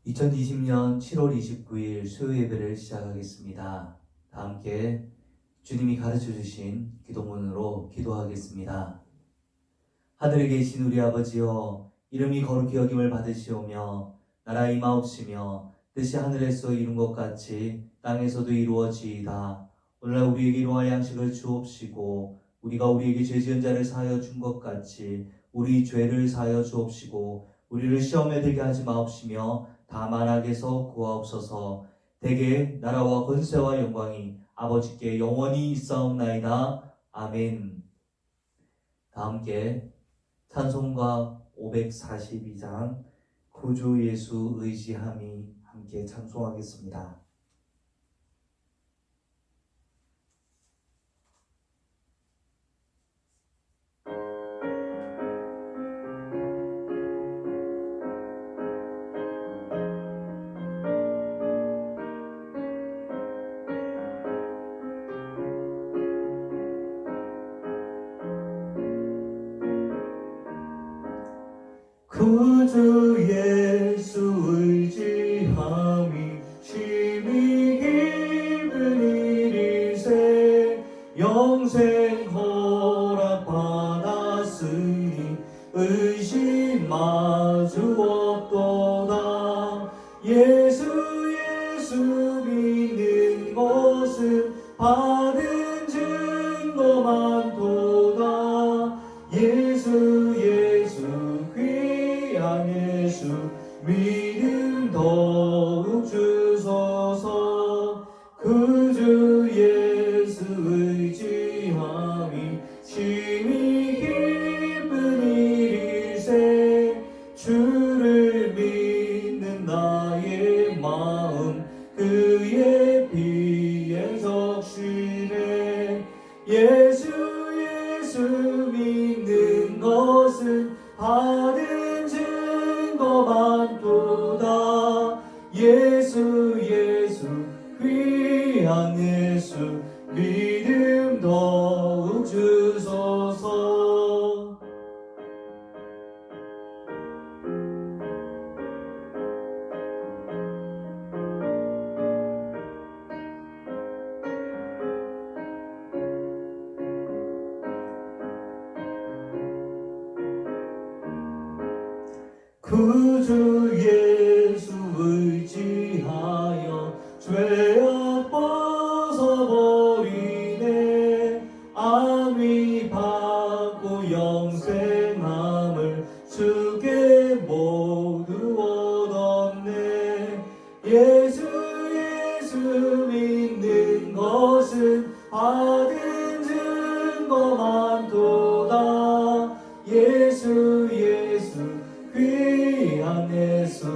2020년 7월 29일 수요 예배를 시작하겠습니다. 다 함께 주님이 가르쳐 주신 기도문으로 기도하겠습니다. 하늘에 계신 우리 아버지여, 이름이 거룩히 여김을 받으시오며 나라 임하옵시며 뜻이 하늘에서 이룬 것 같이 땅에서도 이루어지이다. 오늘날 우리에게 일용할 양식을 주옵시고 우리가 우리에게 죄 지은 자를 사하여 준 것 같이 우리 죄를 사하여 주옵시고 우리를 시험에 들게 하지 마옵시며 다만 악에서 구하옵소서. 대개 나라와 권세와 영광이 아버지께 영원히 있사옵나이다. 아멘. 다 함께 찬송가 542장 구주 예수 의지함이 함께 찬송하겠습니다. 구주 예수 의지함이 심히 기쁜 일일세. 영생 허락 받았으니 의심 마주 없도다. 예수 믿는 것은 받은 증거 많도다. 예수 믿음 더욱 주소서. 구주 예수 의지함이 심히 기쁜 일일세. 주를 믿는 나의 마음 그의 피에 적시네. 예수 믿는 것은 받은 증거 많도다. 예수 귀한 예수 믿음 더욱 주소서. 구주 예수 의지하여 죄악 벗어버리네. 암이 받고 영생함을 주께 모두 얻었네. 예수 믿는 것은 받은 증거 많도다. 예수 귀한 예수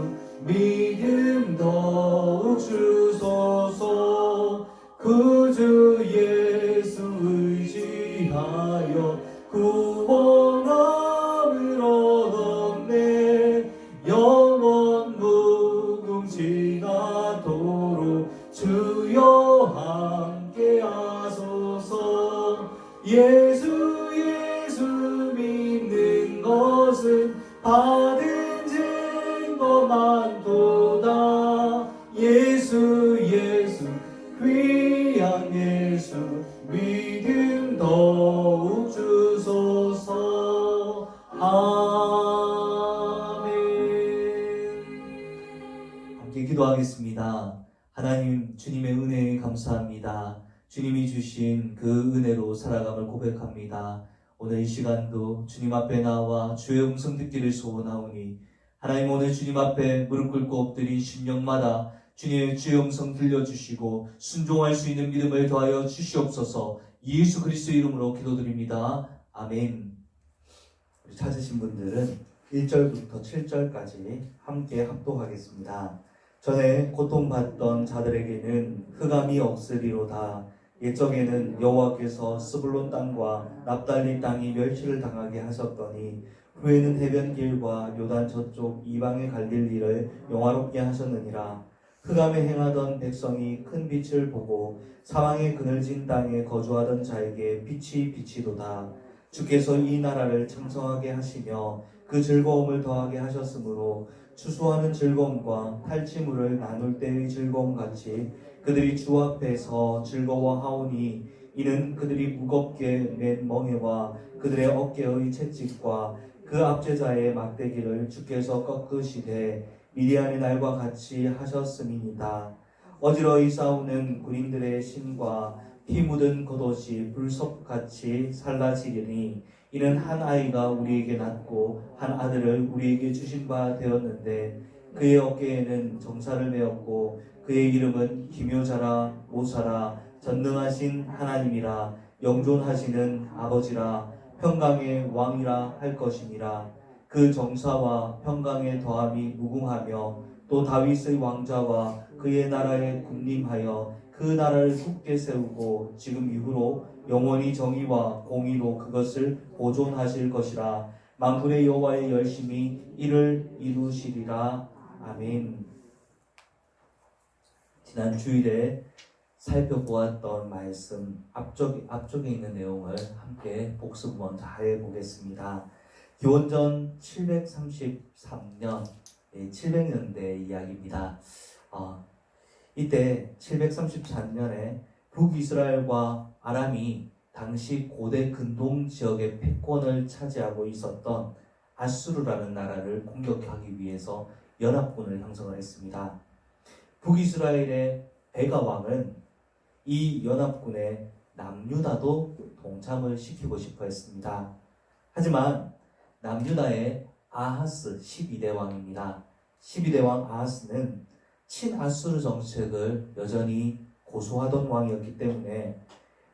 믿음 더욱 주소서. 구주 예수 의지하여 구원함을 얻었네. 영원 무궁지나도록 주여 함께 하소서. 예수 믿는 것은 받은 증거 많도다. 예수 귀한 예수 믿음 더욱 주소서. 아멘. 함께 기도하겠습니다. 하나님, 주님의 은혜에 감사합니다. 주님이 주신 그 은혜로 살아감을 고백합니다. 오늘 이 시간도 주님 앞에 나와 주의 음성 듣기를 소원하오니 하나님, 오늘 주님 앞에 무릎 꿇고 엎드린 심령마다 주님의 주의 음성 들려주시고 순종할 수 있는 믿음을 더하여 주시옵소서. 예수 그리스도의 이름으로 기도드립니다. 아멘. 찾으신 분들은 1절부터 7절까지 함께 합독하겠습니다. 전에 고통받던 자들에게는 흑암이 없으리로다. 옛적에는 여호와께서 스불론 땅과 납달리 땅이 멸시를 당하게 하셨더니 후에는 해변길과 요단 저쪽 이방에 갈릴 일을 영화롭게 하셨느니라. 흑암에 행하던 백성이 큰 빛을 보고 사망의 그늘진 땅에 거주하던 자에게 빛이 비치도다. 주께서 이 나라를 창성하게 하시며 그 즐거움을 더하게 하셨으므로 추수하는 즐거움과 탈취물을 나눌 때의 즐거움 같이 그들이 주 앞에서 즐거워하오니 이는 그들이 무겁게 맨 멍에와 그들의 어깨의 채찍과 그 압제자의 막대기를 주께서 꺾으시되 미디안의 날과 같이 하셨음이니이다. 어지러이 싸우는 군인들의 신과 피 묻은 겉옷이 불섭같이 살라지리니 이는 한 아이가 우리에게 낳고 한 아들을 우리에게 주신 바 되었는데 그의 어깨에는 정사를 메었고 그의 이름은 기묘자라 모사라 전능하신 하나님이라 영존하시는 아버지라 평강의 왕이라 할 것이니라. 그 정사와 평강의 더함이 무궁하며 또 다윗의 왕자와 그의 나라에 군림하여 그 나라를 굳게 세우고 지금 이후로 영원히 정의와 공의로 그것을 보존하실 것이라. 만군의 여호와의 열심히 이를 이루시리라. 아멘. 지난 주일에 살펴보았던 말씀 앞쪽에 있는 내용을 함께 복습 먼저 해보겠습니다. 기원전 733년 700년대 이야기입니다. 이때 734년에 북이스라엘과 아람이 당시 고대 근동 지역의 패권을 차지하고 있었던 아수르라는 나라를 공격하기 위해서 연합군을 형성을 했습니다. 북이스라엘의 베가 왕은 이 연합군에 남유다도 동참을 시키고 싶어 했습니다. 하지만 남유다의 아하스 12대 왕입니다. 12대 왕 아하스는 친아수르 정책을 여전히 고수하던 왕이었기 때문에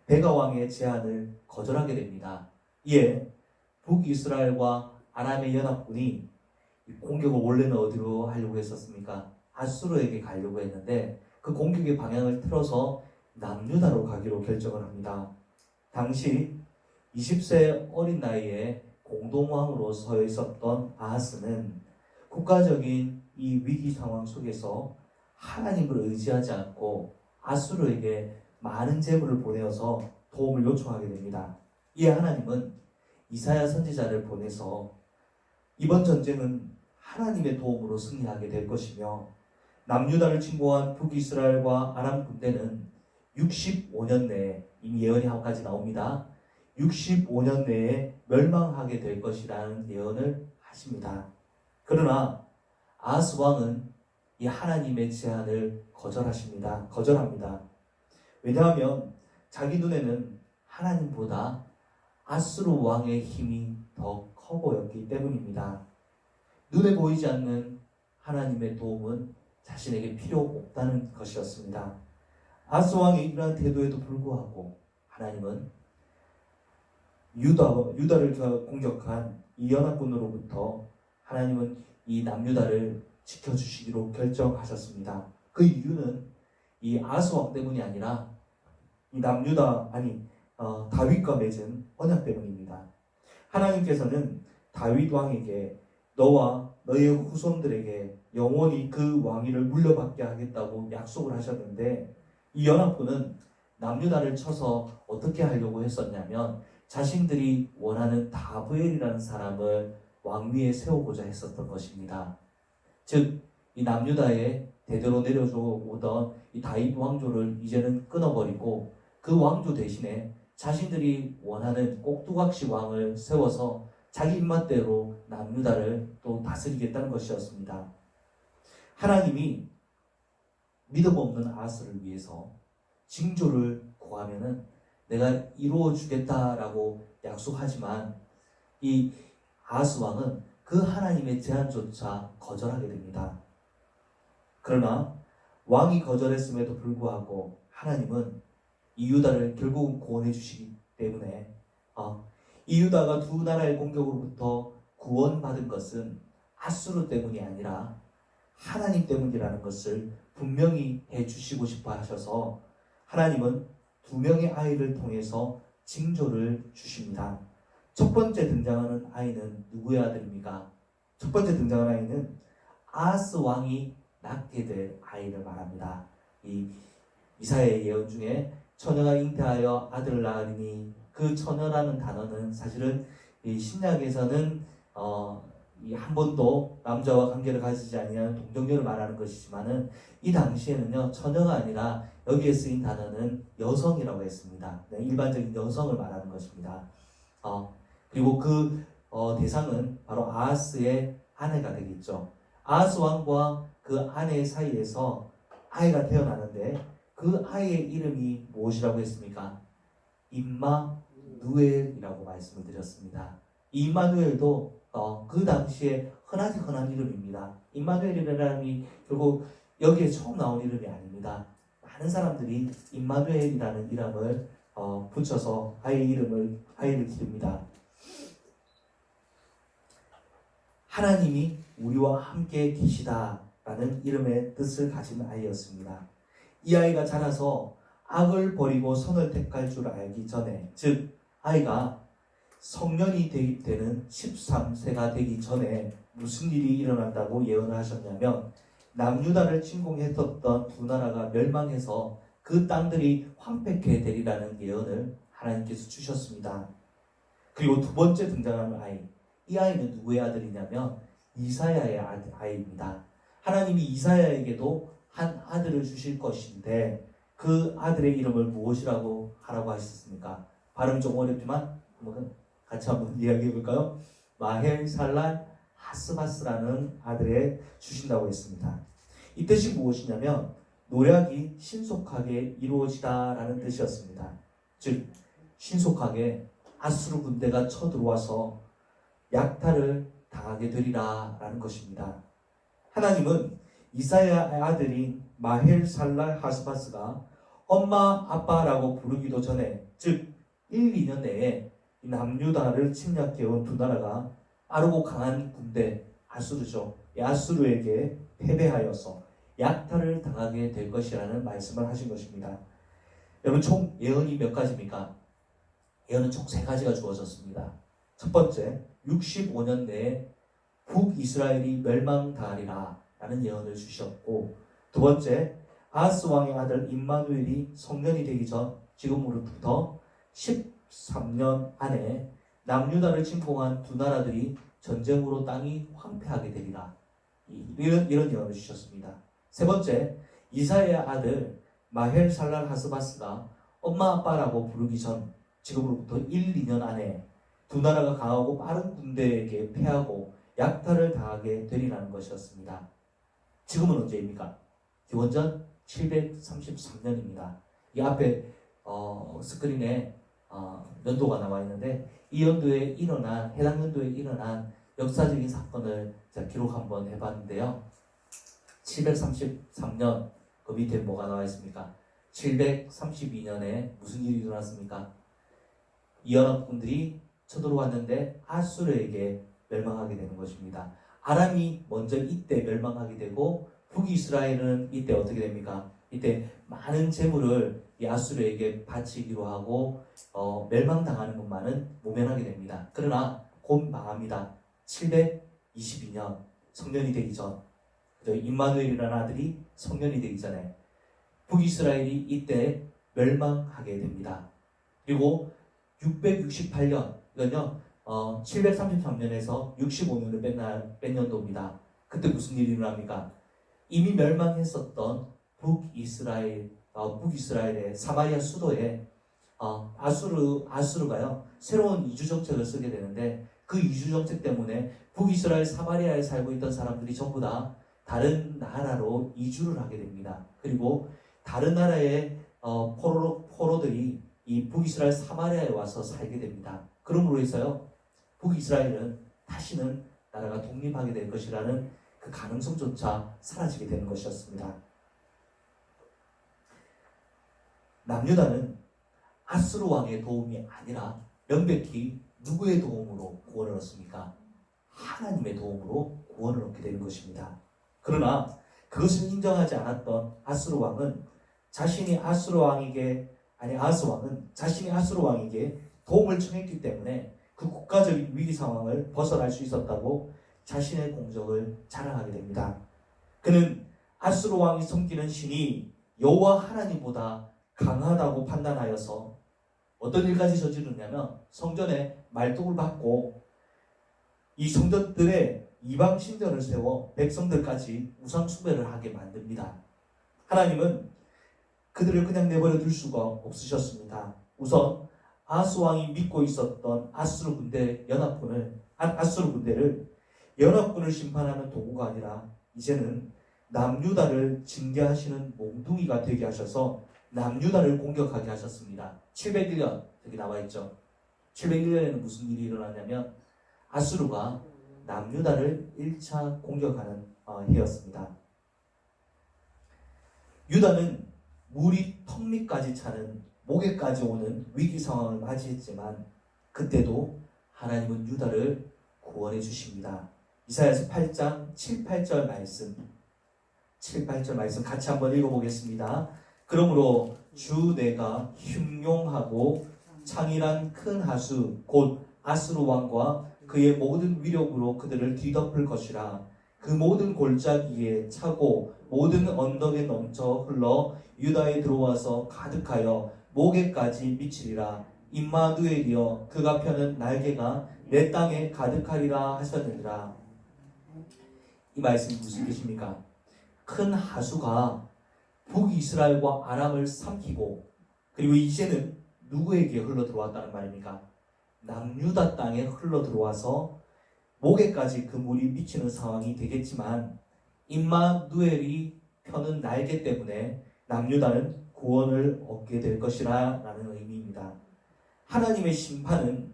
베가 왕의 제안을 거절하게 됩니다. 이에 북이스라엘과 아람의 연합군이 공격을 원래는 어디로 하려고 했었습니까? 아수르에게 가려고 했는데 그 공격의 방향을 틀어서 남유다로 가기로 결정을 합니다. 당시 20세 어린 나이에 공동왕으로 서 있었던 아하스는 국가적인 이 위기 상황 속에서 하나님을 의지하지 않고 아수르에게 많은 재물을 보내어서 도움을 요청하게 됩니다. 이에 하나님은 이사야 선지자를 보내서 이번 전쟁은 하나님의 도움으로 승리하게 될 것이며 남유다를 침공한 북이스라엘과 아람 군대는 65년 내에 이미 예언이까지 나옵니다. 65년 내에 멸망하게 될 것이라는 예언을 하십니다. 그러나 아하스 왕은 이 하나님의 제안을 거절합니다. 왜냐하면 자기 눈에는 하나님보다 아수르 왕의 힘이 더 커 보였기 때문입니다. 눈에 보이지 않는 하나님의 도움은 자신에게 필요 없다는 것이었습니다. 아하스 왕의 이러한 태도에도 불구하고 하나님은 유다를 공격한 이 연합군으로부터 하나님은 이 남유다를 지켜주시기로 결정하셨습니다. 그 이유는 이 아하스 왕 때문이 아니라 이 다윗과 맺은 언약 때문입니다. 하나님께서는 다윗 왕에게 너와 너의 후손들에게 영원히 그 왕위를 물려받게 하겠다고 약속을 하셨는데 이 연합군은 남유다를 쳐서 어떻게 하려고 했었냐면 자신들이 원하는 다브엘이라는 사람을 왕위에 세우고자 했었던 것입니다. 즉, 이 남유다에 대대로 내려져 오던 이 다윗 왕조를 이제는 끊어버리고 그 왕조 대신에 자신들이 원하는 꼭두각시 왕을 세워서 자기 입맛대로 남유다를 또 다스리겠다는 것이었습니다. 하나님이 믿음 없는 아하스를 위해서 징조를 구하면은 내가 이루어 주겠다라고 약속하지만 이 아하스 왕은 그 하나님의 제안조차 거절하게 됩니다. 그러나 왕이 거절했음에도 불구하고 하나님은 이 유다를 결국은 구원해 주시기 때문에 이 유다가 두 나라의 공격으로부터 구원받은 것은 아수르 때문이 아니라 하나님 때문이라는 것을 분명히 해주시고 싶어 하셔서 하나님은 두 명의 아이를 통해서 징조를 주십니다. 첫 번째 등장하는 아이는 누구의 아들입니까? 첫 번째 등장하는 아이는 아하스 왕이 낳게 될 아이를 말합니다. 이 이사야의 예언 중에 처녀가 잉태하여 아들을 낳으니 그 처녀라는 단어는 사실은 이 신약에서는 이 한 번도 남자와 관계를 가지지 아니하는 동정녀를 말하는 것이지만은 이 당시에는요 처녀가 아니라 여기에 쓰인 단어는 여성이라고 했습니다. 일반적인 여성을 말하는 것입니다. 그리고 그 대상은 바로 아하스의 아내가 되겠죠. 아하스 왕과 그 아내 사이에서 아이가 태어나는데 그 아이의 이름이 무엇이라고 했습니까? 임마누엘이라고 말씀을 드렸습니다. 임마누엘도 그 당시에 흔하지 흔한 이름입니다. 임마누엘이라는 이름이 결국 여기에 처음 나온 이름이 아닙니다. 많은 사람들이 임마누엘이라는 이름을 붙여서 아이를 기릅니다. 하나님이 우리와 함께 계시다라는 이름의 뜻을 가진 아이였습니다. 이 아이가 자라서 악을 버리고 선을 택할 줄 알기 전에, 즉 아이가 성년이 되는 13세가 되기 전에 무슨 일이 일어난다고 예언을 하셨냐면 남유다를 침공했었던 두 나라가 멸망해서 그 땅들이 황폐케 되리라는 예언을 하나님께서 주셨습니다. 그리고 두 번째 등장하는 아이, 이 아이는 누구의 아들이냐면 이사야의 아이입니다. 하나님이 이사야에게도 한 아들을 주실 것인데 그 아들의 이름을 무엇이라고 하라고 하셨습니까? 발음 좀 어렵지만 같이 한번 이야기해 볼까요? 마헬살랄 하스바스라는 아들에 주신다고 했습니다. 이 뜻이 무엇이냐면 노략이 신속하게 이루어지다라는 뜻이었습니다. 즉 신속하게 아수르 군대가 쳐들어와서 약탈을 당하게 되리라라는 것입니다. 하나님은 이사야의 아들인 마헬살랄 하스바스가 엄마 아빠라고 부르기도 전에, 즉 1, 2년 내에 남유다를 침략해온 두 나라가 빠르고 강한 군대 아수르죠. 아수르에게 패배하여서 약탈을 당하게 될 것이라는 말씀을 하신 것입니다. 여러분 총 예언이 몇 가지입니까? 예언은 총 3가지가 주어졌습니다. 첫 번째, 65년 내에 북이스라엘이 멸망당하리라 라는 예언을 주셨고, 두 번째, 아하스 왕의 아들 임마누엘이 성년이 되기 전 지금으로부터 13년 안에 남유다를 침공한 두 나라들이 전쟁으로 땅이 황폐하게 되리라. 이런 예언을 주셨습니다. 세 번째, 이사야의 아들 마헬살랄 하스바스가 엄마 아빠라고 부르기 전 지금으로부터 1, 2년 안에 두 나라가 강하고 빠른 군대에게 패하고 약탈을 당하게 되리라는 것이었습니다. 지금은 언제입니까? 기원전 733년입니다. 이 앞에 스크린에 연도가 나와 있는데 이 연도에 해당 연도에 일어난 역사적인 사건을 제가 기록 한번 해봤는데요. 733년 그 밑에 뭐가 나와 있습니까? 732년에 무슨 일이 일어났습니까? 이연합군들이 쳐들어왔는데 아수르에게 멸망하게 되는 것입니다. 아람이 먼저 이때 멸망하게 되고 북이스라엘은 이때 어떻게 됩니까? 이때 많은 재물을 이 아수르에게 바치기로 하고 멸망당하는 것만은 모면하게 됩니다. 그러나 곧 망합니다. 722년 성년이 되기 전, 임마누엘이라는 아들이 성년이 되기 전에 북이스라엘이 이때 멸망하게 됩니다. 그리고 668년, 이건요 733년에서 65년을 뺀 연도입니다. 그때 무슨 일이 일어납니까? 이미 멸망했었던 북이스라엘의 사마리아 수도에 아수르가요 새로운 이주 정책을 쓰게 되는데 그 이주 정책 때문에 북이스라엘 사마리아에 살고 있던 사람들이 전부 다 다른 나라로 이주를 하게 됩니다. 그리고 다른 나라의 포로들이 이 북이스라엘 사마리아에 와서 살게 됩니다. 그러므로 해서요 북이스라엘은 다시는 나라가 독립하게 될 것이라는 그 가능성조차 사라지게 되는 것이었습니다. 남유다는 아수르 왕의 도움이 아니라 명백히 누구의 도움으로 구원을 얻습니까? 하나님의 도움으로 구원을 얻게 되는 것입니다. 그러나 그것을 인정하지 않았던 아하스 왕은 자신이 아하스 왕에게 도움을 청했기 때문에 그 국가적인 위기 상황을 벗어날 수 있었다고 자신의 공적을 자랑하게 됩니다. 그는 아하스 왕이 섬기는 신이 여호와 하나님보다 강하다고 판단하여서 어떤 일까지 저지르냐면 성전에 말뚝을 박고 이 성전들의 이방 신전을 세워 백성들까지 우상 숭배를 하게 만듭니다. 하나님은 그들을 그냥 내버려 둘 수가 없으셨습니다. 우선 아하스 왕이 믿고 있었던 아수르 군대를 연합군을 심판하는 도구가 아니라 이제는 남유다를 징계하시는 몽둥이가 되게 하셔서 남유다를 공격하게 하셨습니다. 701년 여기 나와 있죠. 701년에는 무슨 일이 일어났냐면 아수르가 남유다를 1차 공격하는 해였습니다. 유다는 물이 턱 밑까지 차는 목에까지 오는 위기 상황을 맞이했지만 그때도 하나님은 유다를 구원해 주십니다. 이사야서 8장 7, 8절 말씀 같이 한번 읽어보겠습니다. 그러므로 주 내가 흉용하고 창일한 큰 하수 곧 아수르 왕과 그의 모든 위력으로 그들을 뒤덮을 것이라. 그 모든 골짜기에 차고 모든 언덕에 넘쳐 흘러 유다에 들어와서 가득하여 목에까지 미치리라. 임마누엘이여 그가 펴는 날개가 내 땅에 가득하리라 하셨느니라. 이 말씀이 무슨 뜻입니까? 큰 하수가 북이스라엘과 아람을 삼키고 그리고 이제는 누구에게 흘러 들어왔다는 말입니까? 남유다 땅에 흘러 들어와서 목에까지 그 물이 미치는 상황이 되겠지만 임마누엘이 펴는 날개 때문에 남유다는 구원을 얻게 될 것이라 라는 의미입니다. 하나님의 심판은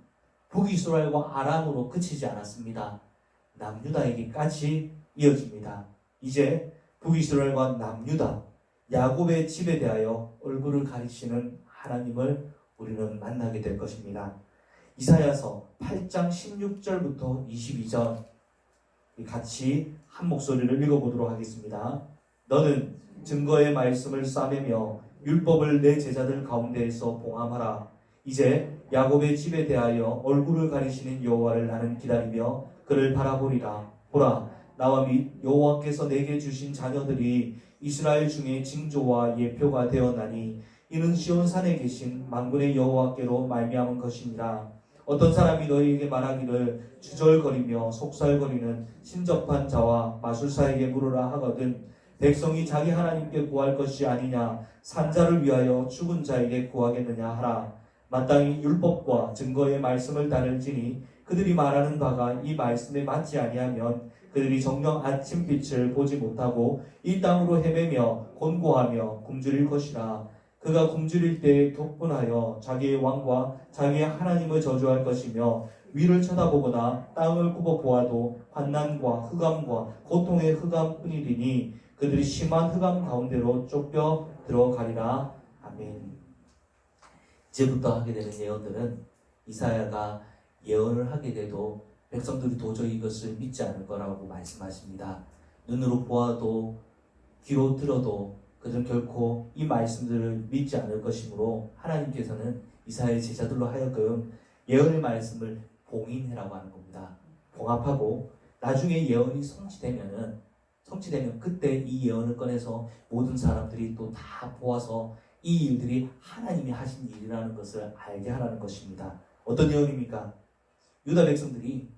북이스라엘과 아람으로 그치지 않았습니다. 남유다에게까지 이어집니다. 이제 북이스라엘과 남유다, 야곱의 집에 대하여 얼굴을 가리시는 하나님을 우리는 만나게 될 것입니다. 이사야서 8장 16절부터 22절 같이 한 목소리를 읽어보도록 하겠습니다. 너는 증거의 말씀을 싸매며 율법을 내 제자들 가운데에서 봉함하라. 이제 야곱의 집에 대하여 얼굴을 가리시는 여호와를 나는 기다리며 그를 바라보리라. 보라, 나와 및 여호와께서 내게 주신 자녀들이 이스라엘 중에 징조와 예표가 되었나니 이는 시온산에 계신 만군의 여호와께로 말미암은 것이니라. 어떤 사람이 너희에게 말하기를 주절거리며 속살거리는 신접한 자와 마술사에게 물으라 하거든 백성이 자기 하나님께 구할 것이 아니냐 산자를 위하여 죽은 자에게 구하겠느냐 하라. 마땅히 율법과 증거의 말씀을 따를지니 그들이 말하는 바가 이 말씀에 맞지 아니하면 그들이 정녕 아침빛을 보지 못하고 이 땅으로 헤매며 곤고하며 굶주릴 것이라. 그가 굶주릴 때에 격분하여 자기의 왕과 자기의 하나님을 저주할 것이며 위를 쳐다보거나 땅을 굽어 보아도 환난과 흑암과 고통의 흑암뿐이리니 그들이 심한 흑암 가운데로 쫓겨 들어가리라. 아멘. 이제부터 하게 되는 예언들은 이사야가 예언을 하게 돼도 백성들이 도저히 이것을 믿지 않을 거라고 말씀하십니다. 눈으로 보아도 귀로 들어도 그들은 결코 이 말씀들을 믿지 않을 것이므로 하나님께서는 이사야의 제자들로 하여금 예언의 말씀을 봉인해라고 하는 겁니다. 봉합하고 나중에 예언이 성취되면 그때 이 예언을 꺼내서 모든 사람들이 또 다 보아서 이 일들이 하나님이 하신 일이라는 것을 알게 하라는 것입니다. 어떤 예언입니까? 유다 백성들이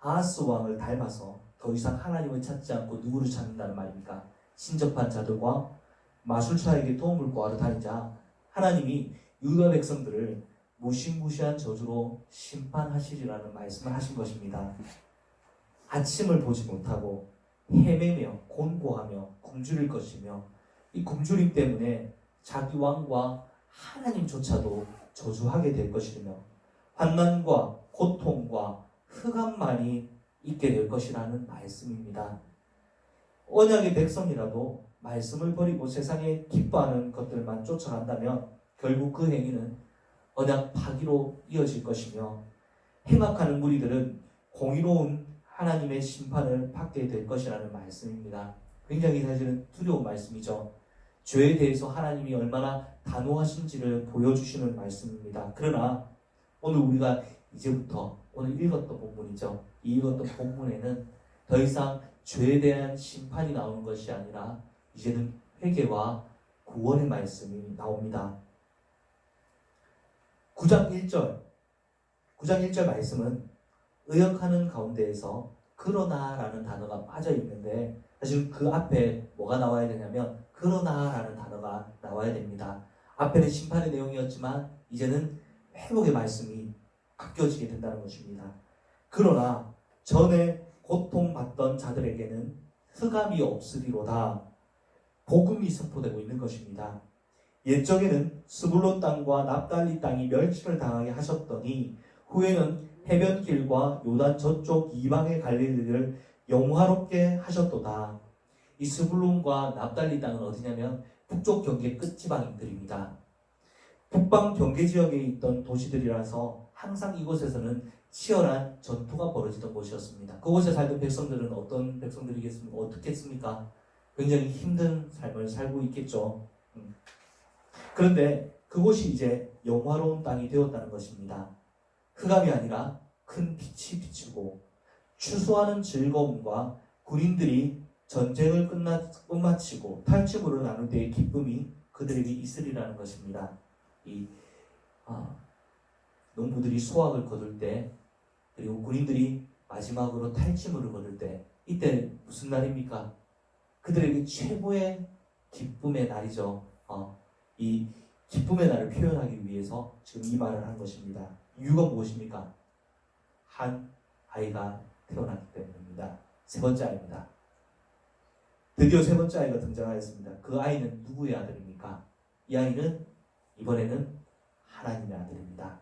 아하스 왕을 닮아서 더 이상 하나님을 찾지 않고 누구를 찾는다는 말입니까? 신접한 자들과 마술사에게 도움을 구하러 다니자 하나님이 유다 백성들을 무시무시한 저주로 심판하시리라는 말씀을 하신 것입니다. 아침을 보지 못하고 헤매며 곤고하며 굶주릴 것이며 이 굶주림 때문에 자기 왕과 하나님조차도 저주하게 될 것이며 환난과 고통과 흑암만이 있게 될 것이라는 말씀입니다. 언약의 백성이라도 말씀을 버리고 세상에 기뻐하는 것들만 쫓아간다면 결국 그 행위는 언약 파기로 이어질 것이며 행악하는 무리들은 공의로운 하나님의 심판을 받게 될 것이라는 말씀입니다. 굉장히 사실은 두려운 말씀이죠. 죄에 대해서 하나님이 얼마나 단호하신지를 보여주시는 말씀입니다. 그러나 오늘 우리가 이제부터 오늘 읽었던 본문이죠. 이 읽었던 본문에는 더 이상 죄에 대한 심판이 나오는 것이 아니라 이제는 회개와 구원의 말씀이 나옵니다. 9장 1절 말씀은 의역하는 가운데에서 그러나라는 단어가 빠져 있는데 사실 그 앞에 뭐가 나와야 되냐면 그러나라는 단어가 나와야 됩니다. 앞에는 심판의 내용이었지만 이제는 회복의 말씀이 바뀌어지게 된다는 것입니다. 그러나 전에 고통받던 자들에게는 흑암이 없으리로다. 복음이 선포되고 있는 것입니다. 옛적에는 스불론 땅과 납달리 땅이 멸치를 당하게 하셨더니 후에는 해변길과 요단 저쪽 이방의 갈릴리를 영화롭게 하셨도다. 이 스불론과 납달리 땅은 어디냐면 북쪽 경계 끝지방들입니다. 북방 경계 지역에 있던 도시들이라서 항상 이곳에서는 치열한 전투가 벌어지던 곳이었습니다. 그곳에 살던 백성들은 어떤 백성들이겠습니까? 어떻겠습니까? 굉장히 힘든 삶을 살고 있겠죠. 그런데 그곳이 이제 영화로운 땅이 되었다는 것입니다. 흑암이 아니라 큰 빛이 비추고 추수하는 즐거움과 군인들이 전쟁을 끝마치고 탈취물을 나눌 때의 기쁨이 그들에게 있으리라는 것입니다. 농부들이 수확을 거둘 때, 그리고 군인들이 마지막으로 탈취물을 거둘 때, 이때 무슨 날입니까? 그들에게 최고의 기쁨의 날이죠. 이 기쁨의 날을 표현하기 위해서 지금 이 말을 한 것입니다. 이유가 무엇입니까? 한 아이가 태어났기 때문입니다. 세 번째 아이입니다. 드디어 세 번째 아이가 등장하였습니다. 그 아이는 누구의 아들입니까? 이 아이는 이번에는 하나님의 아들입니다.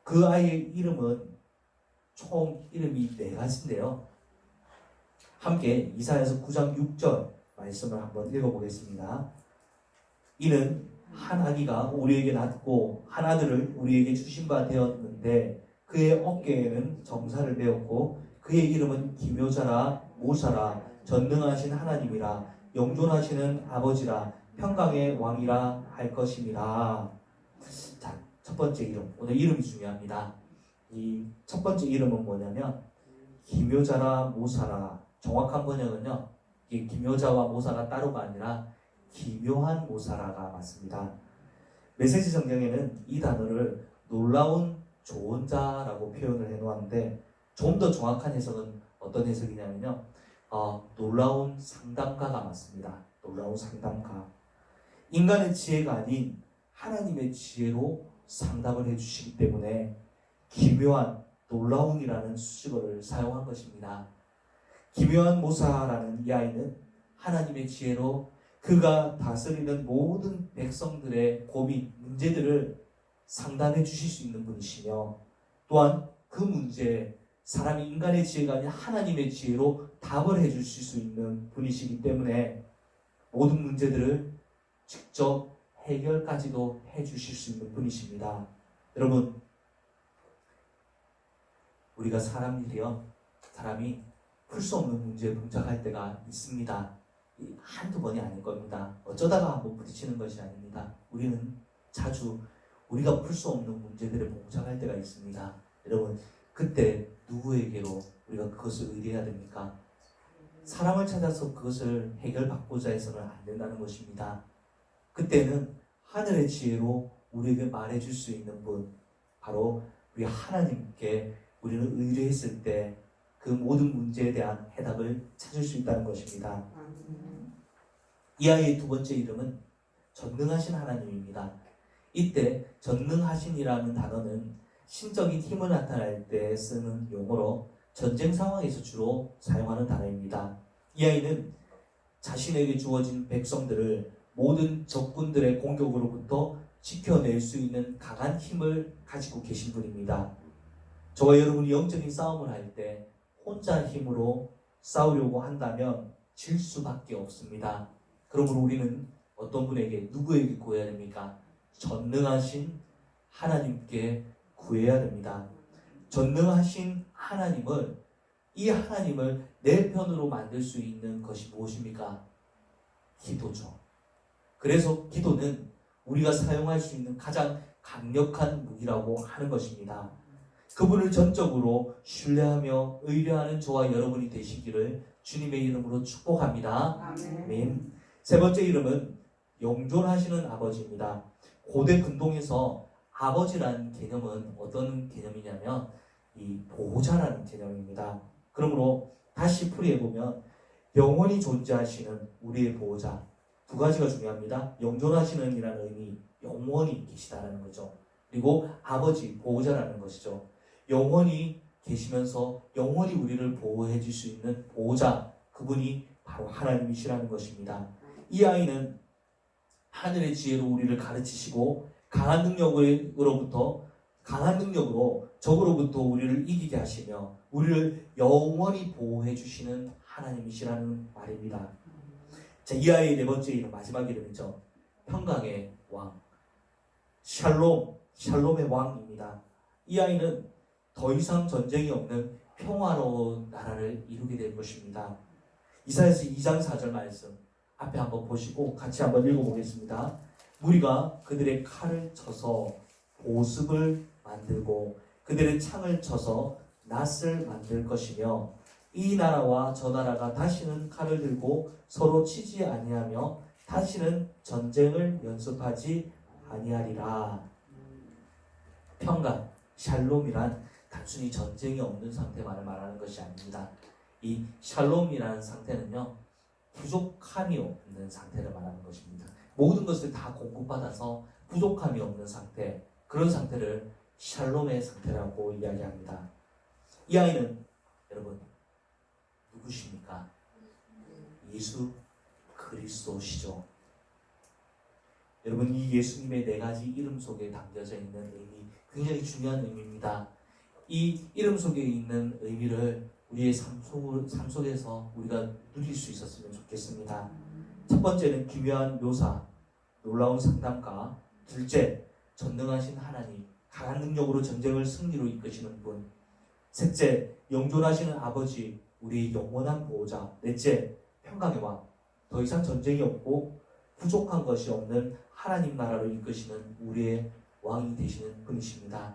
그 아이의 이름은 총 이름이 4가지인데요. 함께 이사야서 9장 6절 말씀을 한번 읽어보겠습니다. 이는 한 아기가 우리에게 낳고 한 아들을 우리에게 주신 바 되었는데 그의 어깨에는 정사를 메었고 그의 이름은 기묘자라 모사라 전능하신 하나님이라 영존하시는 아버지라 평강의 왕이라 할 것임이라. 자, 첫 번째 이름. 오늘 이름이 중요합니다. 이 첫 번째 이름은 뭐냐면 기묘자라 모사라. 정확한 번역은요, 이 기묘자와 모사가 따로가 아니라 기묘한 모사라가 맞습니다. 메시지 성경에는 이 단어를 놀라운 조언자라고 표현을 해놓았는데 좀 더 정확한 해석은 어떤 해석이냐면요, 놀라운 상담가가 맞습니다. 놀라운 상담가. 인간의 지혜가 아닌 하나님의 지혜로 상담을 해주시기 때문에 기묘한, 놀라운이라는 수식어를 사용한 것입니다. 기묘한 모사라는 이 아이는 하나님의 지혜로 그가 다스리는 모든 백성들의 고민, 문제들을 상담해 주실 수 있는 분이시며 또한 그 문제에 사람이 인간의 지혜가 아닌 하나님의 지혜로 답을 해 주실 수 있는 분이시기 때문에 모든 문제들을 직접 해결까지도 해 주실 수 있는 분이십니다. 여러분, 우리가 사람이 풀 수 없는 문제에 봉착할 때가 있습니다. 한두 번이 아닐 겁니다. 어쩌다가 한번 부딪히는 것이 아닙니다. 우리는 자주 우리가 풀 수 없는 문제들에 봉착할 때가 있습니다. 여러분, 그때 누구에게로 우리가 그것을 의뢰해야 됩니까? 사람을 찾아서 그것을 해결받고자 해서는 안 된다는 것입니다. 그때는 하늘의 지혜로 우리에게 말해줄 수 있는 분, 바로 우리 하나님께 우리는 의뢰했을 때 그 모든 문제에 대한 해답을 찾을 수 있다는 것입니다. 이 아이의 두 번째 이름은 전능하신 하나님입니다. 이때 전능하신이라는 단어는 신적인 힘을 나타낼 때 쓰는 용어로 전쟁 상황에서 주로 사용하는 단어입니다. 이 아이는 자신에게 주어진 백성들을 모든 적군들의 공격으로부터 지켜낼 수 있는 강한 힘을 가지고 계신 분입니다. 저와 여러분이 영적인 싸움을 할 때 혼자 힘으로 싸우려고 한다면 질 수밖에 없습니다. 그러므로 우리는 어떤 분에게, 누구에게 구해야 됩니까? 전능하신 하나님께 구해야 됩니다. 전능하신 하나님을, 이 하나님을 내 편으로 만들 수 있는 것이 무엇입니까? 기도죠. 그래서 기도는 우리가 사용할 수 있는 가장 강력한 무기라고 하는 것입니다. 그분을 전적으로 신뢰하며 의뢰하는 저와 여러분이 되시기를 주님의 이름으로 축복합니다. 아멘. 세 번째 이름은 영존하시는 아버지입니다. 고대 근동에서 아버지라는 개념은 어떤 개념이냐면 이 보호자라는 개념입니다. 그러므로 다시 풀이해 보면 영원히 존재하시는 우리의 보호자 두 가지가 중요합니다. 영존하시는 이라는 의미, 영원히 계시다라는 거죠. 그리고 아버지, 보호자라는 것이죠. 영원히 계시면서 영원히 우리를 보호해 줄 수 있는 보호자, 그분이 바로 하나님이시라는 것입니다. 이 아이는 하늘의 지혜로 우리를 가르치시고 강한 능력으로 적으로부터 우리를 이기게 하시며 우리를 영원히 보호해 주시는 하나님이시라는 말입니다. 자, 이 아이의 네 번째 이름, 마지막 이름이죠. 평강의 왕, 샬롬의 왕입니다. 이 아이는 더 이상 전쟁이 없는 평화로운 나라를 이루게 될 것입니다. 이사야서 2장 4절 말씀 앞에 한번 보시고 같이 한번 읽어보겠습니다. 무리가 그들의 칼을 쳐서 보습을 만들고 그들의 창을 쳐서 낫을 만들 것이며 이 나라와 저 나라가 다시는 칼을 들고 서로 치지 아니하며 다시는 전쟁을 연습하지 아니하리라. 평강, 샬롬이란 단순히 전쟁이 없는 상태만을 말하는 것이 아닙니다. 이 샬롬이라는 상태는요, 부족함이 없는 상태를 말하는 것입니다. 모든 것을 다 공급받아서 부족함이 없는 상태, 그런 상태를 샬롬의 상태라고 이야기합니다. 이 아이는 여러분 누구십니까? 예수 그리스도시죠. 여러분, 이 예수님의 네 가지 이름 속에 담겨져 있는 의미, 굉장히 중요한 의미입니다. 이 이름 속에 있는 의미를 우리의 삶 속에서 우리가 누릴 수 있었으면 좋겠습니다. 첫 번째는 기묘한 묘사, 놀라운 상담가. 둘째, 전능하신 하나님, 강한 능력으로 전쟁을 승리로 이끄시는 분. 셋째, 영존하시는 아버지, 우리의 영원한 보호자. 넷째, 평강의 왕, 더 이상 전쟁이 없고 부족한 것이 없는 하나님 나라로 이끄시는 우리의 왕이 되시는 분이십니다.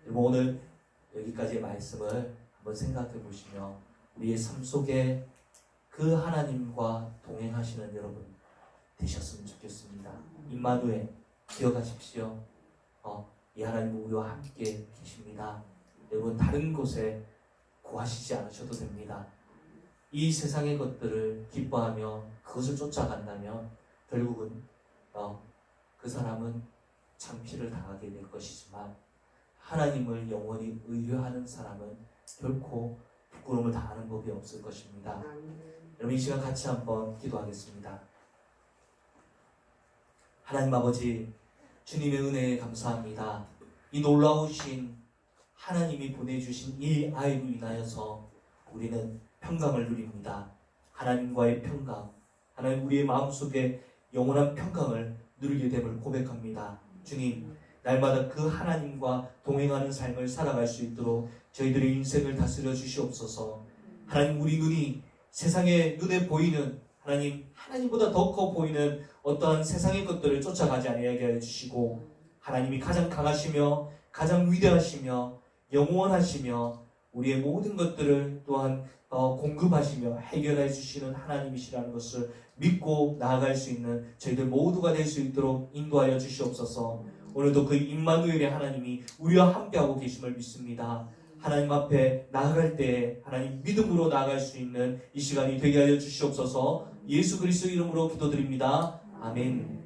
여러분, 오늘 여기까지의 말씀을 한번 생각해 보시며 우리의 삶 속에 그 하나님과 동행하시는 여러분 되셨으면 좋겠습니다. 임마누엘 기억하십시오. 이 하나님 우리와 함께 계십니다. 여러분, 다른 곳에 구하시지 않으셔도 됩니다. 이 세상의 것들을 기뻐하며 그것을 쫓아간다면 결국은 그 사람은 창피를 당하게 될 것이지만 하나님을 영원히 의뢰하는 사람은 결코 부끄러움을 당하는 법이 없을 것입니다. 여러분, 이 시간 같이 한번 기도하겠습니다. 하나님 아버지, 주님의 은혜에 감사합니다. 이 놀라우신 하나님이 보내주신 이 아이로 인하여서 우리는 평강을 누립니다. 하나님과의 평강, 하나님 우리의 마음속에 영원한 평강을 누리게 됨을 고백합니다. 주님, 날마다 그 하나님과 동행하는 삶을 살아갈 수 있도록 저희들의 인생을 다스려 주시옵소서. 하나님, 우리 눈이 세상의 눈에 보이는 하나님보다 더 커 보이는 어떠한 세상의 것들을 쫓아가지 아니하게 해주시고, 하나님이 가장 강하시며 가장 위대하시며 영원하시며 우리의 모든 것들을 또한 공급하시며 해결해 주시는 하나님이시라는 것을 믿고 나아갈 수 있는 저희들 모두가 될 수 있도록 인도하여 주시옵소서. 오늘도 그 임마누엘의 하나님이 우리와 함께하고 계심을 믿습니다. 하나님 앞에 나아갈 때 하나님 믿음으로 나아갈 수 있는 이 시간이 되게 하여 주시옵소서. 예수 그리스도 이름으로 기도드립니다. 아멘.